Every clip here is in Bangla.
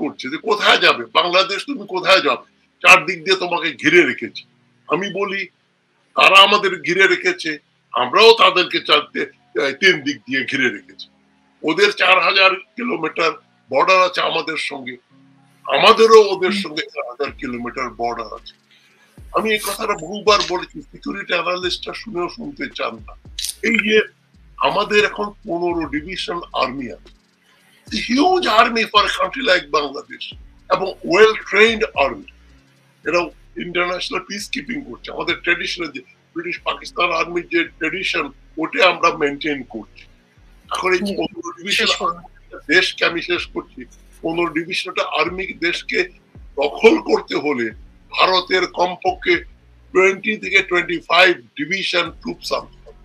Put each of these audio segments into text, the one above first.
করছে যে কোথায় যাবে বাংলাদেশ, তুমি কোথায় যাবে, চারদিক দিয়ে তোমাকে ঘিরে রেখেছে। আমি বলি তারা আমাদের ঘিরে রেখেছে, আমরাও তাদেরকে তিন দিক দিয়ে ঘিরে রেখেছি। ওদের 4000 কিলোমিটার বর্ডার আছে আমাদের সঙ্গে, আমাদেরও ওদের সঙ্গে 4000 কিলোমিটার বর্ডার আছে। আমি এই কথাটা বহুবার বলেছি, সিকিউরিটি অ্যানালিস্টরা শুনেও শুনতে চান না। এই যে আমাদের এখন 15 ডিভিশন আর্মি আছে, huge army for country like Bangladesh, এবং ওয়েল ট্রেইনড আর্মি। এরা ইন্টারন্যাশনাল পিস কিপিং করছে। আমাদের ট্রেডিশনাল যে ব্রিটিশ পাকিস্তান আর্মির যে ট্রেডিশন, ওটা আমরা মেনটেন করছি। এখন এই 15 ডিভিশন দেশকে আমি শেষ করছি, 15 ডিভিশনটা আর্মি দেশকে দখল করতে হলে ভারতের কমপক্ষে 20 থেকে 25 ডিভিশন ট্রুপস আনতে হবে।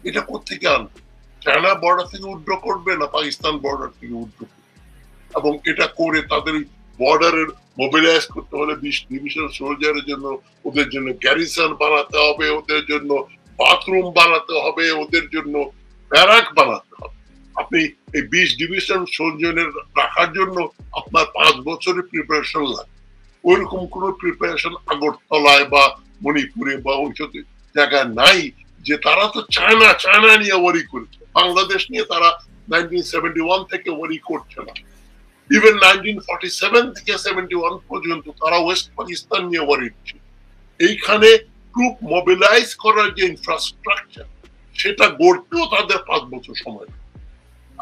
এটা কোথেকে আনবে? চায়না বর্ডার থেকে উইথড্র করবে না পাকিস্তান বর্ডার থেকে উইথড্র করবে? এবং এটা করে তাদের বর্ডারের মোবিলাইজ করতে হলে 20 ডিভিশন সোলজারের জন্য, ওদের জন্য গ্যারিসন বানাতে হবে, ওদের জন্য বাথরুম বানাতে হবে, ওদের জন্য ব্যারাক বানাতে হবে। আপনি এই 20 ডিভিশন সোলজারের রাখার জন্য আপনার 5 বছরের প্রিপারেশন লাগবে। ওইরকম কোন প্রিপারেশন আগরতলায় বা মণিপুরে বা ওই জায়গায় নাই। যে তারা তো চায়না নিয়ে ওয়ারি করেছে, বাংলাদেশ নিয়ে তারা 1971 থেকে ওয়ারি করছে না। ইভেন 1947 থেকে 71 পর্যন্ত তারা ওয়েস্ট পাকিস্তান নিয়ে ওয়ারি ছিল। এইখানে ট্রুপ মোবিলাইজ করার যে ইনফ্রাস্ট্রাকচার, সেটা গড়তেও তাদের 5 বছর সময়।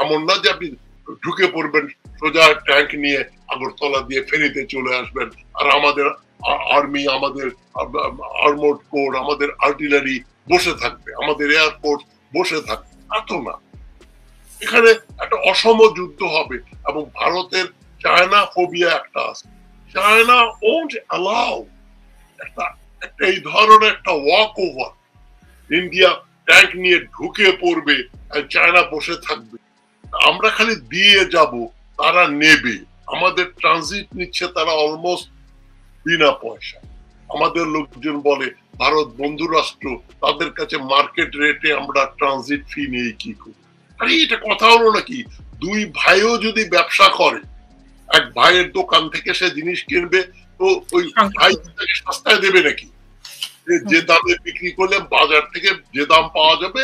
এমন না যে আপনি ঢুকে পড়বেন সোজা ট্যাঙ্ক নিয়ে আগরতলা দিয়ে ফেরিতে চলে আসবেন, আর আমাদের আর্মি, আমাদের আর্মড কোর, আমাদের আর্টিলারি বসে থাকবে, আমাদের এয়ারফোর্স বসে থাকবে। এত না, এখানে একটা অসম যুদ্ধ হবে। এবং ভারতের চায়না ফোবিয়া একটা আছে। চায়না ওন্ট অ্যালাউ একটা এই ধরনের একটা ওয়াক ওভার, ইন্ডিয়া ট্যাঙ্ক নিয়ে ঢুকে পড়বে আর চায়না বসে থাকবে। আমরা খালি দিয়ে যাব, তারা নেবে। আমাদের ট্রানজিট নিচ্ছে তারা অলমোস্ট বিনা পয়সা। আমাদের লোকজন বলে ভারত বন্ধু রাষ্ট্র, তাদের কাছে মার্কেট রেটে আমরা ট্রানজিট ফি নিয়ে কি করি? আরে এটা কথা হলো নাকি? দুই ভাইও যদি ব্যবসা করে, এক ভাইয়ের দোকান থেকে সে জিনিস কিনবে, তো ওই ভাই তাকে সস্তায় দেবে নাকি? যে দামে বিক্রি করলে বাজার থেকে যে দাম পাওয়া যাবে,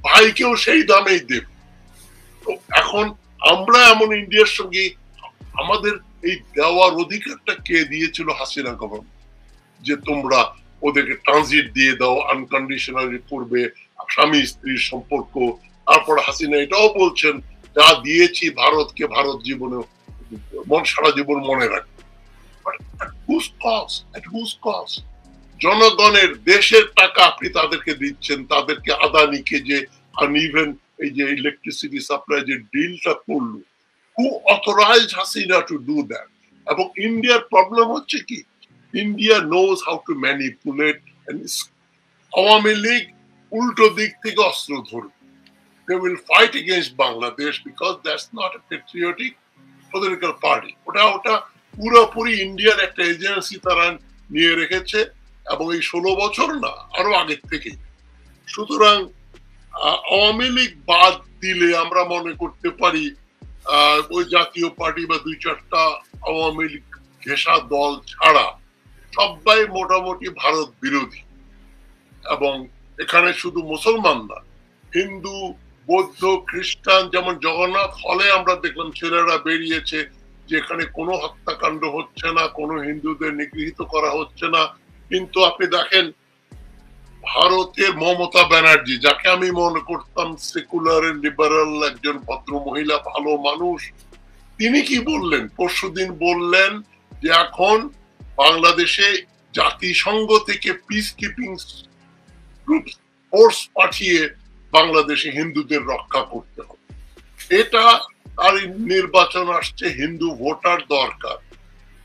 ভাইকেও সেই দামেই দেবে। তো এখন আমরা এমন ইন্ডিয়ার সঙ্গে আমাদের এই দেওয়ার অধিকারটা কে দিয়েছিল? হাসিনা গভর্নমেন্ট। যে তোমরা ওদেরকে ট্রানজিট দিয়ে দাও, আনকন্ডিশনালি করবে, স্বামী স্ত্রীর সম্পর্ক। তারপর হাসিনা এটাও বলছেন, যা দিয়েছি ভারতকে, ভারত জীবনে সারা জীবন মনে রাখবে। জনগণের, দেশের টাকা আপনি তাদেরকে দিচ্ছেন, তাদেরকে আদানিকে যে আনইভেন এই যে ইলেকট্রিসিটি সাপ্লাই যে ডিলটা করলো, who authorized Hasina to do that? এবং ইন্ডিয়ার প্রবলেম হচ্ছে কি, India knows how to manipulate, and Awami League উল্টো দিক থেকে অস্ত্র ধরবে। They will fight against Bangladesh because that's not a patriotic political party. ওটা পুরোপুরি ইন্ডিয়ার একটা এজেন্সি তারা নিয়ে রেখেছে, এবং এই 16 বছর না, আরো আগের থেকেই। সুতরাং আওয়ামী লীগ বাদ দিলে আমরা মনে করতে পারি ওই জাতীয় পার্টি বা 2-4টা আওয়ামী লীগ ঘেঁষা দল ছাড়া সবাই মোটামুটি ভারত বিরোধী। এবং এখানে শুধু মুসলমান না, হিন্দু, বৌদ্ধ, খ্রিস্টান, যেমন জগন্নাথ হলে আমরা দেখলাম ছেলেরা বেরিয়েছে, যেখানে কোনো হত্যাকাণ্ড হচ্ছে না, কোনো হিন্দুদের নিগৃহীত করা হচ্ছে না। কিন্তু আপনি দেখেন ভারতের মমতা ব্যানার্জি, যাকে আমি মনে করতাম সেকুলার লিবারাল একজন ভদ্র মহিলা, ভালো মানুষ, তিনি কি বললেন? পরশুদিন বললেন যে এখন বাংলাদেশে জাতিসংঘ থেকে পিস কিপিং ফোর্স পাঠিয়ে বাংলাদেশে হিন্দুদের রক্ষা করতে হবে। এটা আর নির্বাচন আসছে, হিন্দু ভোটার দরকার,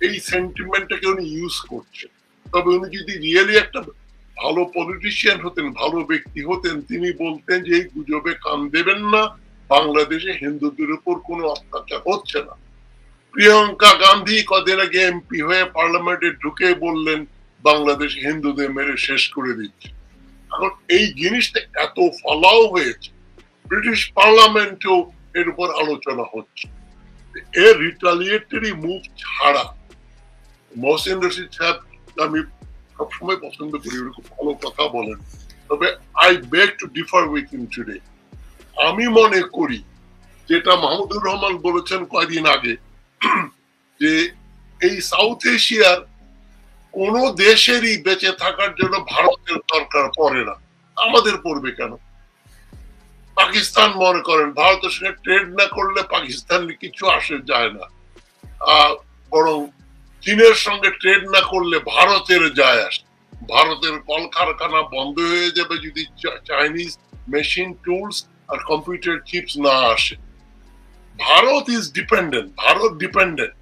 এই সেন্টিমেন্টটাকে উনি ইউজ করছে। তবে উনি যদি রিয়েলি একটা ভালো পলিটিশিয়ান হতেন, ভালো ব্যক্তি হতেন, তিনি বলতেন যে এই গুজবে কান দেবেন না, বাংলাদেশে হিন্দুদের উপর কোনো অত্যাচার হচ্ছে না। প্রিয়াঙ্কা গান্ধী কদিন আগে এমপি হয়ে পার্লামেন্টে ঢুকে বললেন বাংলাদেশ হিন্দুদের মেরে শেষ করে দিচ্ছে। এখন এই জিনিসটা এত ফলাও হয়েছে, ব্রিটিশ পার্লামেন্টেও এর উপর আলোচনা হচ্ছে। এর রিটালিয়েটরি মুভ ছাড়া মহসিন রশিদ সাহেব আমি সবসময় পছন্দ করি, খুব ভালো কথা বলেন, তবে I beg two differ with him today. আমি মনে করি যেটা মাহমুদুর রহমান বলেছেন কয়েকদিন আগে, যে এই সাউথ এশিয়ার কোন দেশেরই বেঁচে থাকার জন্য ভারতের দরকার পড়ে না। আমাদের পড়বে কেন? পাকিস্তান মনে করেন ভারতের সঙ্গে ট্রেড না করলে পাকিস্তান কিছু আসে যায় না, বরং চীনের সঙ্গে ট্রেড না করলে ভারতের যায় আসে। ভারতের কলকারখানা বন্ধ হয়ে যাবে যদি চাইনিজ মেশিন টুলস আর কম্পিউটার চিপস না আসে। Bharat is dependent, Bharat dependent.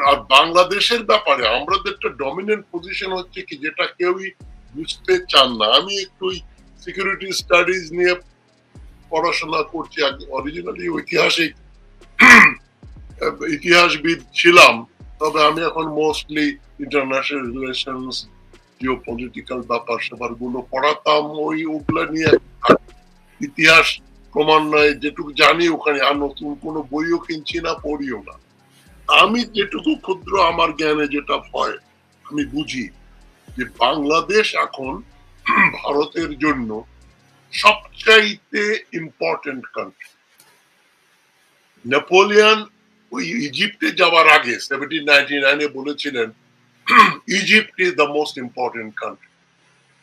আর বাংলাদেশের ব্যাপারে আমাদের একটা ডমিনেন্ট পজিশন হচ্ছে কি, যেটা কেউই বুঝতে চান না। আমি একটু সিকিউরিটি স্টাডিজ নিয়ে পড়াশোনা করছি, অরিজিনালি ঐতিহাসিক ইতিহাসবিদ ছিলাম, তবে আমি এখন মোস্টলি ইন্টারন্যাশনাল রিলেশনস, জিওপলিটিক্যাল ব্যাপার স্যাপার গুলো পড়াতাম, ওগুলা নিয়ে ইতিহাস ক্রমান্বয়ে যেটুকু জানি ওখানে, আর নতুন কোনো বইও কিনছি না, পড়িও না। আমি যেটুকু ক্ষুদ্র আমার জ্ঞানে যেটা হয় আমি বুঝি যে বাংলাদেশ এখন ভারতের জন্য সবচাইতে ইম্পর্টেন্ট কান্ট্রি। নেপোলিয়ন ওই ইজিপ্টে যাওয়ার আগে 1799 বলেছিলেন Egypt is the most important country,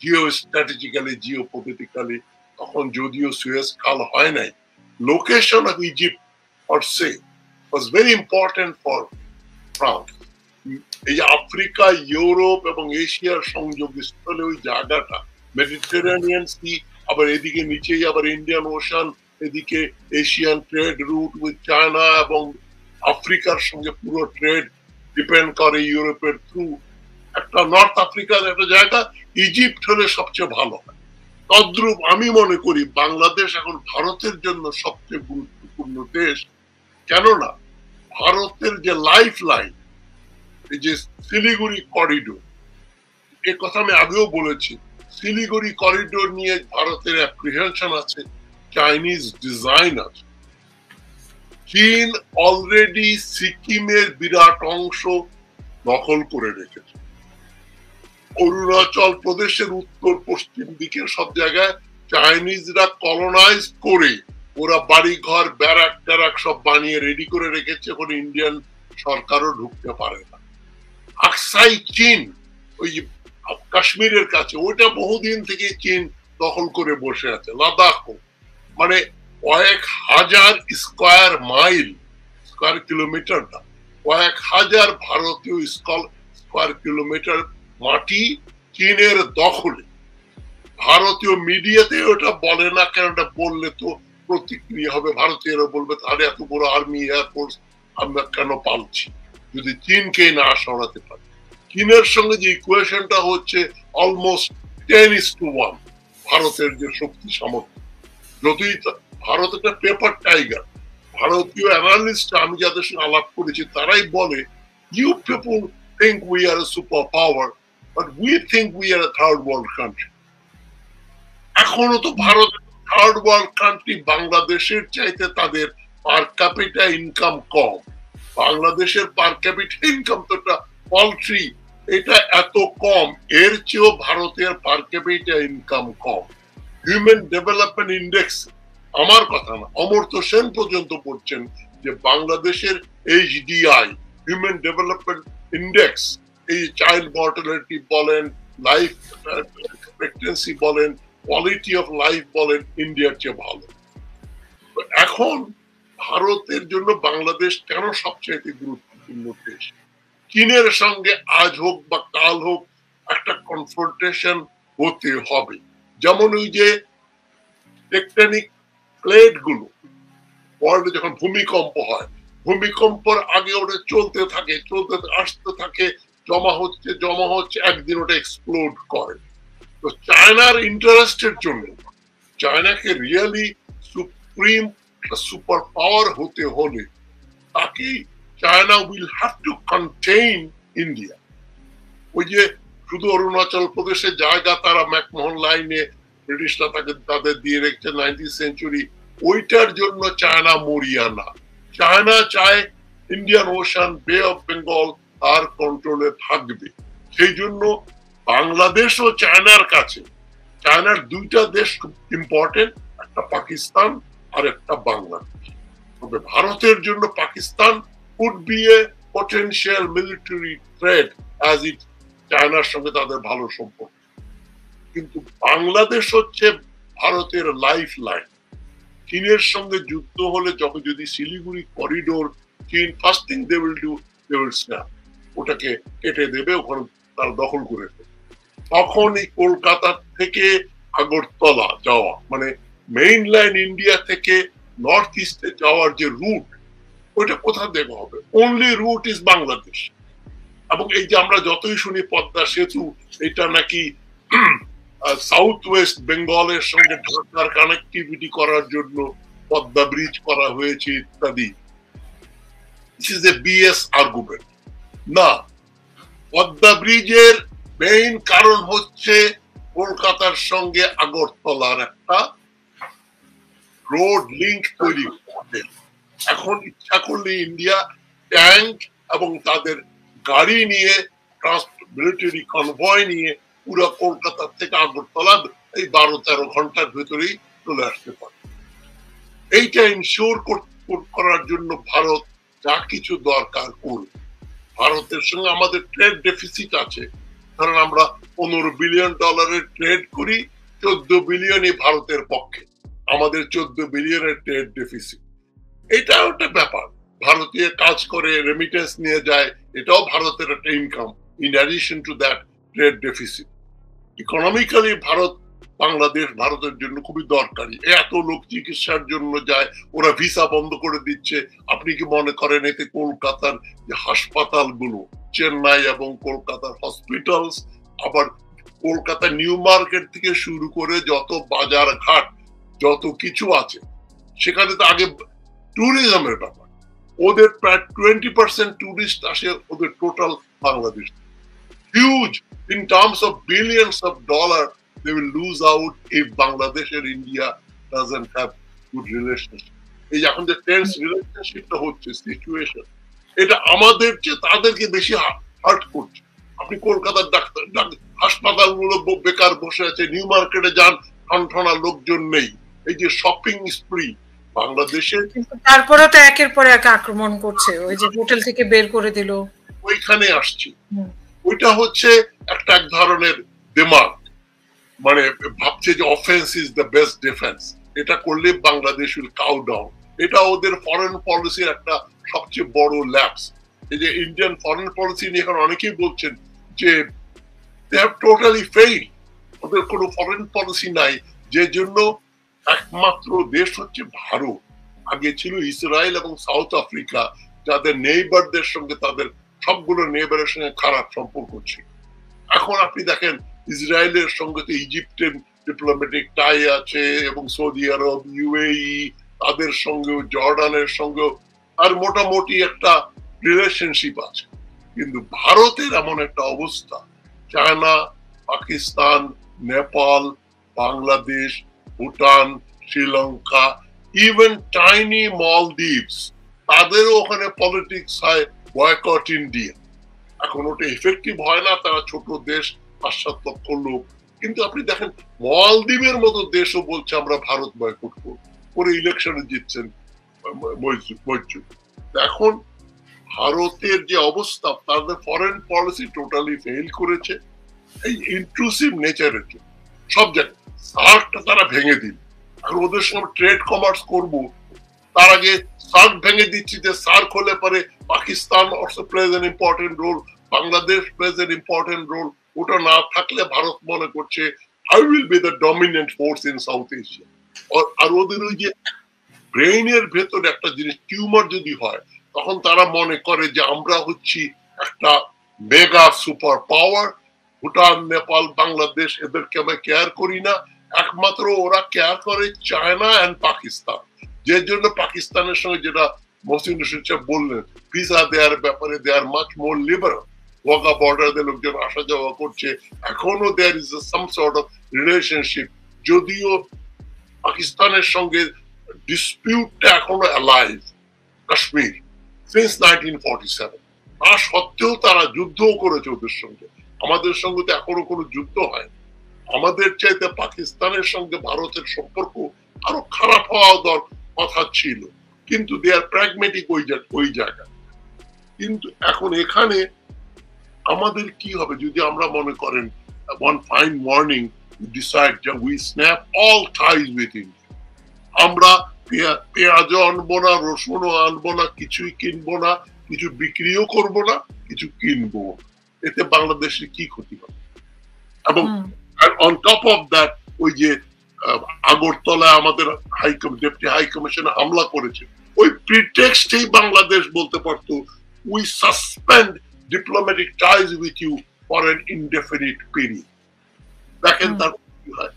Jio strategically, Jio politically. তখন যদিও সুয়েজ খাল হয় নাই, location of Egypt or say was very important for France. এই আফ্রিকা, ইউরোপ এবং এশিয়ার সংযোগ স্থলে ওই জায়গাটা, মেডিটেরানিয়ান সি, আবার এদিকে নিচেই আবার ইন্ডিয়ান ওশান, এদিকে Asian trade root with China, এবং আফ্রিকার সঙ্গে পুরো ট্রেড ডিপেন্ড করে ইউরোপের থ্রু। একটা নর্থ আফ্রিকার একটা জায়গা, ইজিপ্ট হলে সবচেয়ে ভালো হয়। তদ্রূপ আমি মনে করি বাংলাদেশ এখন ভারতের জন্য সবচেয়ে গুরুত্বপূর্ণ দেশ। কেননা ভারতের যে লাইফ লাইন, এই যে শিলিগুড়ি করিডোর, এ কথা আমি আগেও বলেছি, শিলিগুড়ি করিডোর নিয়ে ভারতের অ্যাপ্রিহেনশন আছে, চাইনিজ ডিজাইন আছে। চীন অলরেডি সিকিমের বিরাট অংশ দখল করে রেখেছে। অরুণাচল প্রদেশের উত্তর পশ্চিম দিকের সব জায়গায় চাইনিজরা কলোনাইজ করে ওরা বাড়ি ঘর, ব্যারাক ট্যারাক সব বানিয়ে রেডি করে রেখেছে, এখন ইন্ডিয়ান সরকারও ঢুকতে পারে না। আকসাই চীন, ওই কাশ্মীরের কাছে, ওইটা বহুদিন থেকে চীন দখল করে বসে আছে। লাদাখ মানে কয়েক হাজার স্কোয়ার মাইল, স্কোয়ার কিলোমিটার না, কয়েক হাজার ভারতীয় স্কোয়ার কিলোমিটার মাটি চীনের দখলে। ভারতীয় মিডিয়াতে ওটা বলে না, কেন ওটা বললে তো প্রতিক্রিয়া হবে, ভারতীয়রা বলবে তাহলে এত বড় আর্মি এয়ারফোর্স আমরা কেন পালছি যদি চীনকে না সরাতে পারি। চীনের সঙ্গে যে ইকুয়েশনটা হচ্ছে অলমোস্ট 10:1 ভারতের যে শক্তি সামর্থ্য। যতই ভারত একটা পেপার টাইগার, ভারতীয় অ্যানালিস্ট আমি যাদের সঙ্গে আলাপ করেছি তারাই বলে, you people think we are a superpower, but we think we are a third world country. এখনো তো ভারত থার্ড ওয়ার্ল্ড কান্ট্রি, বাংলাদেশের চাইতে তাদের পার ক্যাপিটা ইনকাম কম। বাংলাদেশের পার ক্যাপিটা ইনকাম তো একটা পলট্রি, এটা এত কম, এর চেয়েও ভারতের পার ক্যাপিটা ইনকাম কম। হিউম্যান ডেভেলপমেন্ট ইন্ডেক্স, আমার কথা না, অমর্ত্য সেন পর্যন্ত বলছেন যে বাংলাদেশের HDI, হিউম্যান ডেভেলপমেন্ট ইন্ডেক্স, এই চাইল্ড মর্টালিটি বলেন, লাইফ এক্সপেক্টেন্সি বলেন, কোয়ালিটি অফ লাইফ বলেন, ইন্ডিয়ার চেয়ে ভালো। এখন ভারতের জন্য বাংলাদেশ কেন সবচেয়ে গুরুত্বপূর্ণ দেশ? চীনের সঙ্গে আজ হোক বা কাল হোক একটা কনফ্রন্টেশন হতে হবে। যেমন ওই যে টেকটনিক প্লেট গুলো ওয়ার্ল্ডে যখন ভূমিকম্প হয়, ভূমিকম্পের আগে ওটা চলতে থাকে, চলতে আসতে থাকে, জমা হচ্ছে, একদিন ওটা এক্সপ্লোড করে। তো চায়নার ইন্টারেস্টের জন্য, চায়নাকে রিয়েলি সুপ্রিম সুপার পাওয়ার হতে হলে তাকে China will have to contain India. ওই যে শুধু অরুণাচল প্রদেশের জায়গা তারা ম্যাকমোহন লাইনে ব্রিটিশরা তাদের দিয়ে রেখেছে 19th সেঞ্চুরি, ওইটার জন্য চায়না মরিয়া না। চায়না চায় ইন্ডিয়ান ওশান, বে অফ বেঙ্গল তার কন্ট্রোলে থাকবে। সেই জন্য বাংলাদেশ ও চায়নার কাছে, চায়নার দুইটা দেশ খুব ইম্পর্টেন্ট, একটা পাকিস্তান আর একটা বাংলাদেশ। তবে ভারতের জন্য Pakistan would be a potential military threat as it চায়নার সঙ্গে তাদের ভালো সম্পর্ক, কিন্তু বাংলাদেশ হচ্ছে ভারতের লাইফ লাইন। চীনের সঙ্গে যুদ্ধ হলে যখন যদি শিলিগুড়ি করিডোর, চীন first thing they will do, they will snap, ওটাকে কেটে দেবে, ওখানে তারা দখল করে দেবে। তখন এই কলকাতা থেকে আগরতলা যাওয়া, মানে মেইনল্যান্ড ইন্ডিয়া থেকে নর্থ ইস্টে যাওয়ার যে রুট, ওইটা কোথা থেকে হবে? Only route is Bangladesh. এবং এই যে আমরা যতই শুনি পদ্মা সেতু, এটা নাকি সাউথ ওয়েস্ট বেঙ্গলের সঙ্গে ঢাকার কানেক্টিভিটি করার জন্য পদ্মা ব্রিজ করা হয়েছে ইত্যাদি, this is a BS argument. না, পদ্মা ব্রিজের মেইন কারণ হচ্ছে কলকাতার সঙ্গে আগরতলার একটা রোড লিঙ্ক তৈরি করতে। এখন ইচ্ছা করলে ইন্ডিয়া ট্যাঙ্ক এবং তাদের গাড়ি নিয়ে, মিলিটারি কনভয় নিয়ে পুরো কলকাতা থেকে আগরতলা এই 12-13 ঘন্টার ভেতরেই চলে আসতে পারে। এইটা ইনশিওর করার জন্য ভারত যা কিছু দরকার করবে। ভারতের সঙ্গে আমাদের ট্রেড ডেফিসিট আছে, কারণ আমরা $15 বিলিয়ন ট্রেড করি, 14 বিলিয়নই ভারতের পক্ষে, আমাদের 14 বিলিয়নের ট্রেড ডেফিসিট। এটা একটা ব্যাপার, ভারতীয় কাজ করে রেমিটেন্স নিয়ে যায়, এটাও ভারতের একটা income in addition to that trade deficit. Economically Bharat, Bangladesh ভারতের জন্য খুবই দরকারি। এত লোক চিকিৎসার জন্য যায়, ওরা ভিসা বন্ধ করে দিচ্ছে। আপনি কি মনে করেন এতে কলকাতার যে হাসপাতালগুলো, চেন্নাই এবং কলকাতার হসপিটালস, আবার কলকাতা নিউ মার্কেট থেকে শুরু করে যত বাজার ঘাট যত কিছু আছে, সেখানে তো আগে ট্যুরিজমের ব্যাপার, ওদের প্রায় 20% টুরিস্ট আসে ওদের total Bangladesh. Huge in terms of billions of dollars they will lose out if Bangladesh and India doesn't have good relationship. এই এখন যে টেন্স রিলেশনশিপটা হচ্ছে, সিচুয়েশন, এটা আমাদের চেয়ে তাদেরকে বেশি হার্ট করছে। আপনি কলকাতার ডাক্তার হাসপাতালগুলো বেকার বসে আছে, নিউ মার্কেটে যান ঠনঠনা লোকজন নেই। এই যে শপিং স্প্রি বাংলাদেশে, তারপরে তো একের পর এক আক্রমণ করছে, ওই যে হোটেল থেকে বের করে দিল, ওইখানে আসছে। ওইটা হচ্ছে একটা এক ধরনের দিমাগ, মানে ভাবছে যে offence is the best defence, এটা করলে বাংলাদেশ উইল কাউ ডাউন। এটা ওদের ফরেন পলিসির একটা সবচেয়ে বড় ল্যাপস। এই যে ইন্ডিয়ান ফরেন পলিসি নিয়ে এখন অনেকেই বলছেন যে দে হ্যাভ টোটালি ফেইল, ওদের কোনো ফরেন পলিসি নাই, যে জন্য একমাত্র দেশ হচ্ছে ভারত। আগে ছিল ইসরায়েল এবং সাউথ আফ্রিকা, যাদের নেইবারদের সঙ্গে তাদের সবগুলো নেইবারের সঙ্গে খারাপ সম্পর্ক ছিল। এখন আপনি দেখেন ইসরায়েলের সঙ্গে তো ইজিপ্টের ডিপ্লোম্যাটিক টাই আছে, এবং সৌদি আরব, ইউএই, তাদের সঙ্গেও, জর্ডানের সঙ্গেও আর মোটামুটি একটা রিলেশনশিপ আছে। কিন্তু ভারতের এমন একটা অবস্থা, China, Pakistan, Nepal, Bangladesh, Bhutan, Sri Lanka, even tiny মলদ্বীপস, তাদেরও ওখানে পলিটিক্স হয় বয়কট ইন্ডিয়া। এখন ওটা এফেক্টিভ হয় না, তারা ছোট দেশ, 5-7 লক্ষ লোক, কিন্তু আপনি দেখেন মলদ্বীপের মতো দেশও বলছে আমরা ভারত বয়কট করব, করে ইলেকশনে জিতছেন মৈত্রী। এখন ভারতের যে অবস্থা, তাদের ফরেন পলিসি টোটালি ফেল করেছে এই ইন্ট্রুসিভ নেচারের জন্য। সব জায়গায় সার্কটা তারা ভেঙে দিল, এখন ওদের সঙ্গে ট্রেড কমার্স করব, তার আগে সার্ক ভেঙে দিচ্ছি, যে সার্ক হলে পরে Pakistan also plays an important role, Bangladesh plays an important role. ওটা না থাকলে ভারত মনে করছে I will be the dominant force in South Asia. আর ওদের ওই যে ব্রেইনের ভেতরে একটা জিনিস টিউমার যদি হয়, তখন তারা মনে করে যে আমরা হচ্ছি একটা mega super power, Bhutan, Nepal, Bangladesh এদেরকে আমরা কেয়ার করি না, একমাত্র ওরা কেয়ার করে চায়না এন্ড পাকিস্তান। যে জন্য পাকিস্তানের সঙ্গে, যেটা মহসিন রশিদ সাহেব বললেন, ভিসা দেওয়ার ব্যাপারে they are much more liberal, Wagah বর্ডারে লোকজন আসা যাওয়া করছে, এখনো there is some sort of relationship, যদিও পাকিস্তানের সঙ্গে ডিসপিউটটা এখনো অ্যালাইভ। কাশ্মীর, সিন্স 1947। তা সত্ত্বেও তারা যুদ্ধও করেছে ওদের সঙ্গে। আমাদের সঙ্গে তো এখনো কোনো যুদ্ধ হয়। আমাদের চাইতে পাকিস্তানের সঙ্গে ভারতের সম্পর্ক আরো খারাপ হওয়া কথা ছিল, কিন্তু দে আর প্র্যাগমেটিক ওই জায়গায়। কিন্তু এখন এখানে আমাদের কি হবে যদি আমরা মনে করেন one fine morning we decide that we snap all ties with India, আমরা পেঁয়াজও আনবো না, রসুনও আনবো না, কিছুই কিনবো না, কিছু বিক্রিও করবো না, কিছু কিনবো, এতে বাংলাদেশের কি ক্ষতি হবে? এবং অন টপ অফ দ্যাট ওই যে আগরতলায় আমাদের ডেপুটি হাই কমিশনে হামলা করেছে, ওই প্রিটেক্সটেই বাংলাদেশ বলতে পারতো we suspend diplomatic ties with you for an indefinite period। দেখেন তার কি হয়,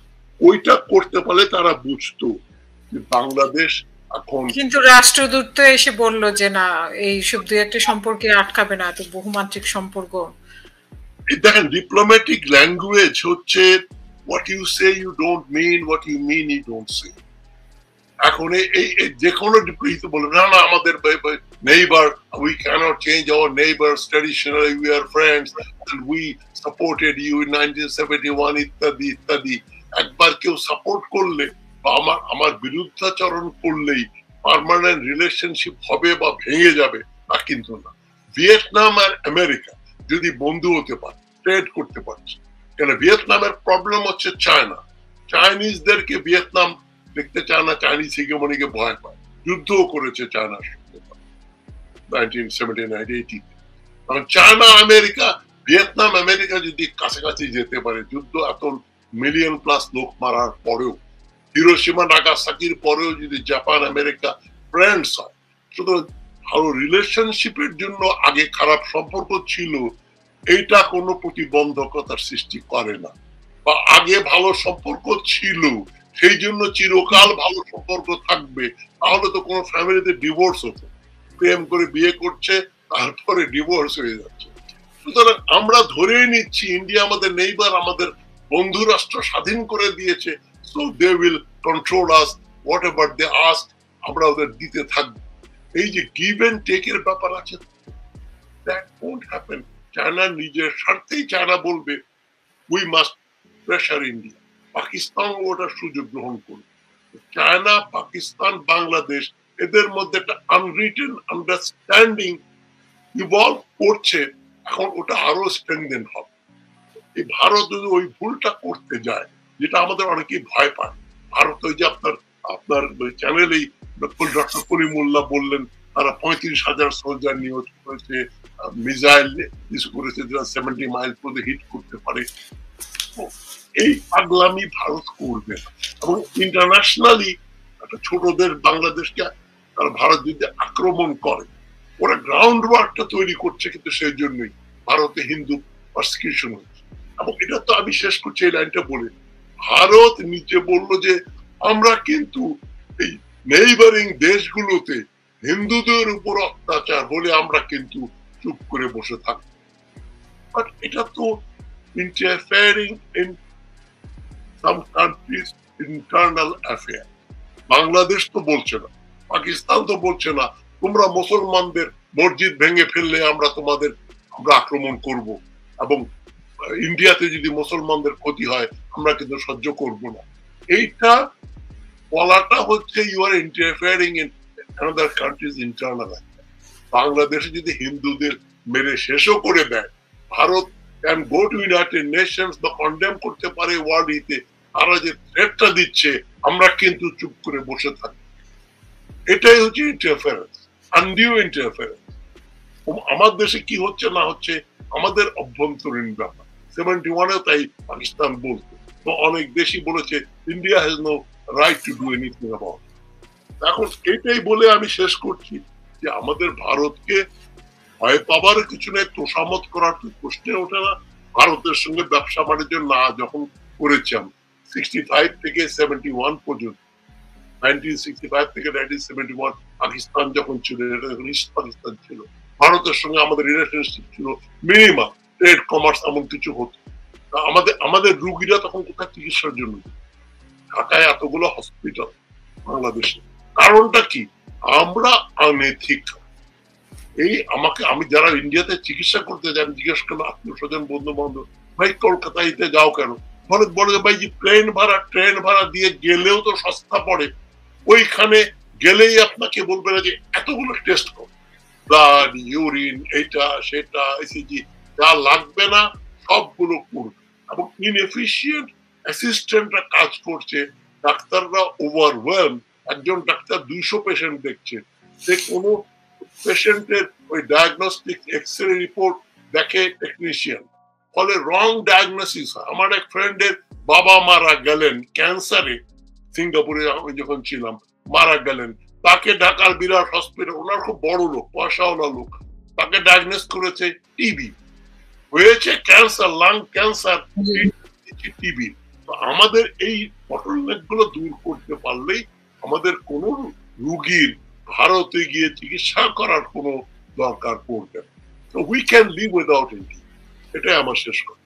ওইটা করতে পারলে তারা বুঝতো যে বাংলাদেশ এখন। কিন্তু রাষ্ট্রদূত তো এসে বলল যে না, এই সব দুই একটা সম্পর্কে আটকাবে না, তো বহুমাত্রিক সম্পর্ক। দেখেন ডিপ্লোম্যাটিক ল্যাঙ্গুয়েজ হচ্ছে what you say you don't mean, what you mean you don't say। এখন এই যে কোনো ডিপ্লোমেসি বলে না না আমাদের neighbor, we cannot change our neighbors, traditionally we are friends and we supported you in 1971 ইত্যাদি ইত্যাদি। একবার কেউ সাপোর্ট করলে বা আমার বিরুদ্ধাচরণ করলেই পার্মানেন্ট রিলেশনশিপ হবে বা ভেঙে যাবে তা কিন্তু না। ভিয়েতনাম আর আমেরিকা যদি বন্ধু হতে পারে, ট্রেড করতে পারছে, কেন ভিয়েতনামের প্রবলেম হচ্ছে চায়না। চাইনিজদেরকে ভিয়েতনাম দেখতে চায় না, চাইনিজ হেগেমনিকে ভয় পায়, যুদ্ধও করেছে চায়নার সঙ্গে 1979-80। কারণ চায়না আমেরিকা, ভিয়েতনাম আমেরিকা যদি কাছাকাছি যেতে পারে, যুদ্ধ এত মিলিয়ন প্লাস লোক মারার পরেও, হিরোশিমা নাগাসাকির পরেও যদি জাপান আমেরিকা ফ্রেন্ডস হয়, সুতরাং ভালো রিলেশনশিপের জন্য আগে খারাপ সম্পর্ক ছিল এইটা কোনো প্রতিবন্ধকতার সৃষ্টি করে না, বা আগে ভালো সম্পর্ক ছিল সেই জন্য চিরকাল ভালো সম্পর্ক থাকবে, তাহলে তো কোনো ফ্যামিলিতে ডিভোর্স হতো, প্রেম করে বিয়ে করছে তারপরে ডিভোর্স হয়ে যাচ্ছে। সুতরাং আমরা ধরেই নিচ্ছি ইন্ডিয়া আমাদের নেইবার, আমাদের বন্ধু রাষ্ট্র, স্বাধীন করে দিয়েছে, so they will control us, whatever they ask আমরা ওদের দিতে থাকবো। এই যে গিভ এন্ড টেক এর ব্যাপার আছে, দ্যাট ওন্ট হ্যাপেন। চায়না নিজের স্বার্থেই চায়না বলবে we must pressure India, Pakistan ওটার সুযোগ গ্রহণ করবে। চায়না, পাকিস্তান, বাংলাদেশ এদের মধ্যে একটা আনরিটেন আন্ডারস্ট্যান্ডিং ইভলভ করছে, এখন ওটা আরো স্ট্রেংথেন হবে। এই ভারত যদি ওই ভুলটা করতে যায়, যেটা আমাদের অনেকেই ভয় পায়, ভারত ওই যে আপনার চ্যানেলেই ডক্টর কলিমুল্লাহ বললেন তারা 35,000 সোলজার নিয়োগ করেছে, মিসাইল ইউজ করেছে যারা 70 মাইল পর্যন্ত হিট করতে পারে। এই পাগলামি ভারত করবে না, এবং ইন্টারন্যাশনালি একটা ছোটদের বাংলাদেশকে তারা ভারত যদি আক্রমণ করে, ওরা গ্রাউন্ড ওয়ার্কটা তৈরি করছে, কিন্তু সেই জন্যই ভারতে হিন্দু পারসিকিউশন হচ্ছে। এবং এটা তো আমি শেষ করছি এই লাইনটা বলে, ভারত নিচে বললো যে আমরা কিন্তু এই নেইবারিং দেশগুলোতে হিন্দুদের উপর অত্যাচার হলে আমরা কিন্তু চুপ করে বসে থাকবো। বাট এটা তো interfering in some countries' internal affair। Bangladesh তো বলছে না, পাকিস্তান তো বলছে না তোমরা মুসলমানদের মসজিদ ভেঙে ফেললে আমরা আক্রমণ করব, এবং ইন্ডিয়াতে যদি মুসলমানদের ক্ষতি হয় আমরা কিন্তু সহ্য করব না। এইটা বলাটা হচ্ছে you are interfering in another country's internal affair. বাংলাদেশে যদি হিন্দুদের মেরে শেষও করে দেয়, Bharat can go to United Nations বা কন্ডেম করতে পারে ওয়ার্ল্ড ইতে, তারা যে থ্রেটটা দিচ্ছে আমরা কিন্তু চুপ করে বসে থাকি। এটাই হচ্ছে ইন্টারফেরেন্স, আনডিউ ইন্টারফেরেন্স। আমার দেশে কি হচ্ছে না হচ্ছে আমাদের অভ্যন্তরীণ ব্যাপার। 71-এও তাই পাকিস্তান বলতো, তো অনেক দেশই বলেছে India has no right to do anything about. এখন এটাই বলে আমি শেষ করছি যে আমাদের ভারতকে ভয় পাবার কিছু নেই, তোষামত করার তো প্রশ্নে ওঠে না। ভারতের সঙ্গে ব্যবসা বাণিজ্য না যখন করেছি আমি 65 থেকে 71 পর্যন্ত, 1965 থেকে 1971 পাকিস্তান যখন ছিল, এটা যখন ইস্ট পাকিস্তান ছিল, ভারতের সঙ্গে আমাদের রিলেশনশিপ ছিল মিনিমাম, ট্রেড কমার্স এমন কিছু হতো। আমাদের রুগীরা তখন কোথায় চিকিৎসার জন্য, ঢাকায় এতগুলো হসপিটাল বাংলাদেশে, কারণটা কি? আমরা আনএথিক্যাল। এই আমাকে, আমি যারা ইন্ডিয়াতে চিকিৎসা করতে যান জিজ্ঞেস করলো আত্মীয় স্বজন বন্ধু বান্ধব, ভাই কলকাতাতে যাও কেন? বলে ভাই যে ট্রেন ভাড়া দিয়ে গেলেও তো সস্তা পড়ে, ওইখানে গেলেই আপনাকে বলবে না যে এতগুলো টেস্ট করো, ব্লাড, ইউরিন, এটা সেটা, ইসিজি, যা লাগবে না সবগুলো করবে, এবং ইনএফিশিয়েন্ট অ্যাসিস্ট্যান্টরা কাজ করছে, ডাক্তাররা ওভারওয়েলম। একজন ডাক্তার 200 পেশেন্ট দেখছে, সে কোনো পেশেন্টের ওই ডায়াগনস্টিক এক্সরে রিপোর্ট দেখে টেকনিশিয়ান, ফলে রং ডায়াগনোসিস হয়। আমার এক ফ্রেন্ডের বাবা মারা গেলেন ক্যান্সারে, সিঙ্গাপুরে আমি যখন ছিলাম, মারা গেলেন, তাকে ঢাকার বিরাট হসপিটাল, ওনার খুব বড় লোক, পয়সাওয়ালা লোক, তাকে ডায়াগনোস করেছে টিবি, হয়েছে ক্যান্সার, লাং ক্যান্সার, টিবি। তো আমাদের এই বটলনেক গুলো দূর করতে পারলেই আমাদের কোন রোগীর ভারতে গিয়ে চিকিৎসা করার কোনো দরকার পড়বে না। So we can live without it. এটাই আমার শেষ কথা।